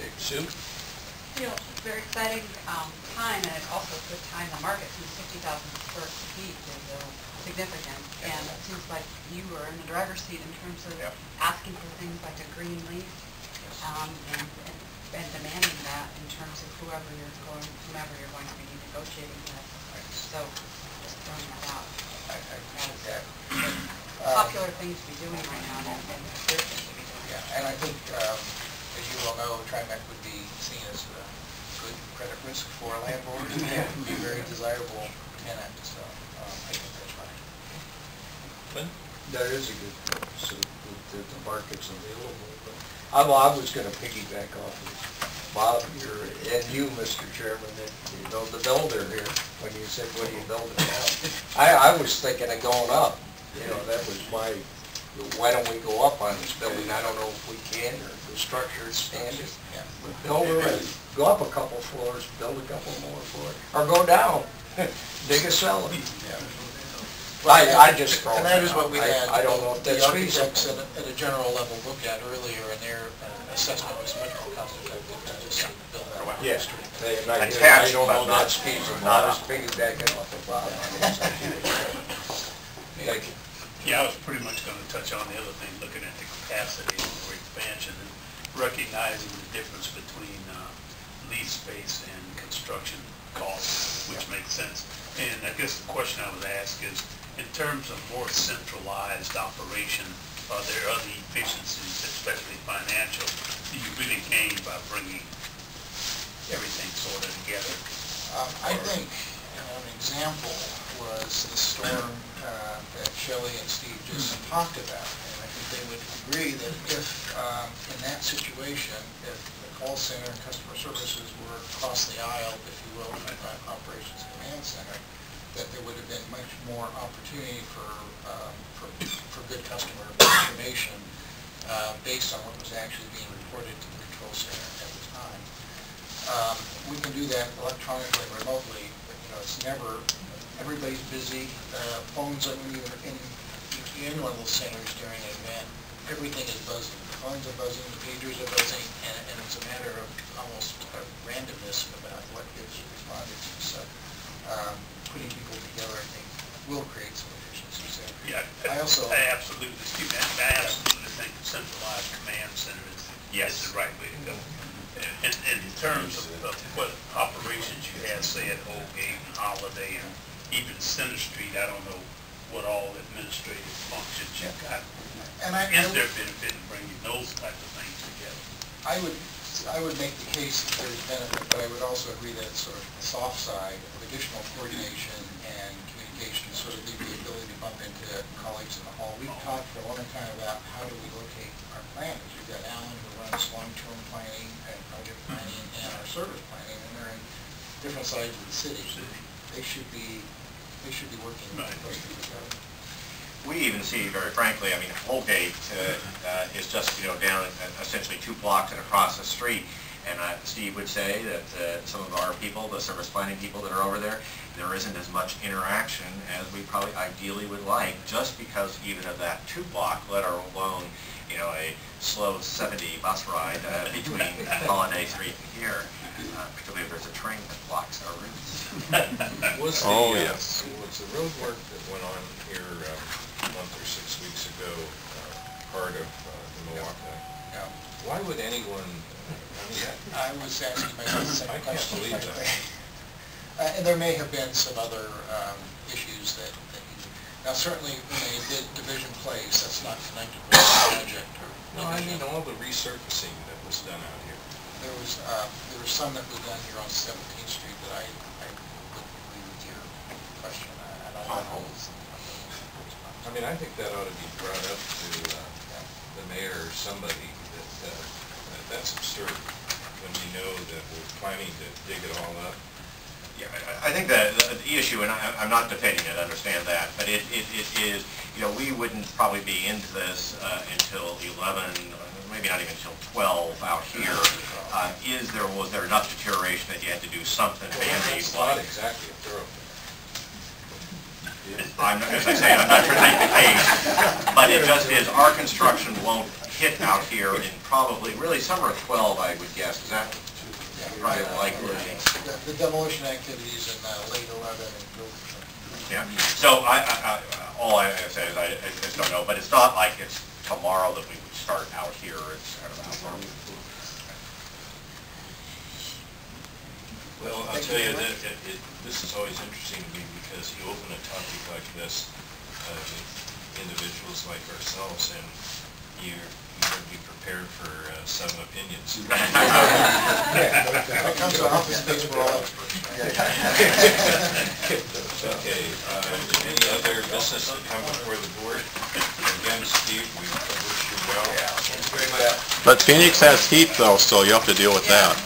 Project. Sue? You know, it's a very exciting time, and it's also a good time. The market since 50,000 square feet is significant, and it seems like you are in the driver's seat in terms of asking for things like a green lease, and demanding that in terms of whomever you're going to be negotiating with. So, just throwing that out. Yeah. Popular thing to be doing right now, and a good thing to be doing. Yeah, and I think, as you well know, TriMet would be seen as a good credit risk for a landlord and be a very desirable tenant, so I think that's right. Clint? That is a good point, so that the market's available. But I was going to piggyback off of Bob here and you, Mr. Chairman, that, you know, the builder here, when you said, what are you building now? I was thinking of going up. You know, that was my, why don't we go up on this building? I don't know if we can, or the structure is standard. Yeah. But build it, go up a couple floors, build a couple more floors, or go down, dig a cellar. Yeah. I just throw and that is what we had. I don't know if that's the architects feasible. at a general level looked at earlier, and their assessment was much more cost effective than just build that way. Yes, I don't know that's feasible. I was piggybacking off of Bob. Thank you. Yeah, I was pretty much going to touch on the other thing, looking at the capacity for expansion and recognizing the difference between lease space and construction costs, which makes sense. And I guess the question I would ask is, in terms of more centralized operation, are there other efficiencies, especially financial, that you really gain by bringing everything sort of together? I think an example was the storm that Shelley and Steve just talked about. And I think they would agree that if, in that situation, if the call center and customer services were across the aisle, if you will, from the operations command center, that there would have been much more opportunity for good customer information based on what was actually being reported to the control center at the time. We can do that electronically, remotely, but you know, it's never. Everybody's busy. Phones, I mean, in one of those centers during an event, everything is buzzing. The phones are buzzing, the pagers are buzzing, and it's a matter of almost randomness about what gets responded to. So putting people together, I think, will create some efficiencies there. Yeah, I absolutely, Steve, I absolutely think the centralized command center is the right way to go. And in terms of what operations you have, say at Oldgate and Holiday and even Center Street, I don't know what all administrative functions you've got. And is there benefit in bringing those type of things together? I would make the case that there's benefit, but I would also agree that it's sort of the soft side of additional coordination and communication, sort of the ability to bump into colleagues in the hall. We've talked for a long time about how do we locate our planners. We've got Alan who runs long-term planning and project planning and our service planning, and they're in different sides of the city. They should be working closely together. We even see, very frankly, I mean, Holgate is just, you know, down essentially 2 blocks and across the street. And Steve would say that some of our people, the service planning people that are over there, there isn't as much interaction as we probably ideally would like, just because even of that 2 block, let alone, you know, a slow 70 bus ride between Holiday Street and here, particularly if there's a train that blocks our routes. Was the road work that went on here a month or 6 weeks ago part of the Milwaukee? Yeah. Why would anyone? I was asking myself the same question. I can't believe that. And there may have been some other issues that now certainly when they did Division Place, that's not connected with the project. No, I mean all the resurfacing that was done out here. There was some that was done here on 17th Street that I would agree with your question. I don't know. I mean, I think that ought to be brought up to the mayor or somebody that that's absurd when we know that we're planning to dig it all up. Yeah, I think that the issue, and I'm not debating it, understand that, but it is, you know, we wouldn't probably be into this until 11, maybe not even until 12 out here. Was there enough deterioration that you had to do something? It's not exactly a thoroughfare. As I say, I'm not trying to make the case, but it just is, our construction won't hit out here in probably, really summer of 12, I would guess. Is that right, likely? The demolition activities in late 11 and early 12. Yeah. So all I say is I just don't know, but it's not like it's tomorrow that we would start out here. It's kind of out there. Well, I'll tell you that this is always interesting to me because you open a topic like this with individuals like ourselves, and you're going to be prepared for some opinions. That comes to office space for all experts. Okay, any other business to come before the board? Again, Steve, we wish you well. But Phoenix has heat though, so you have to deal with that.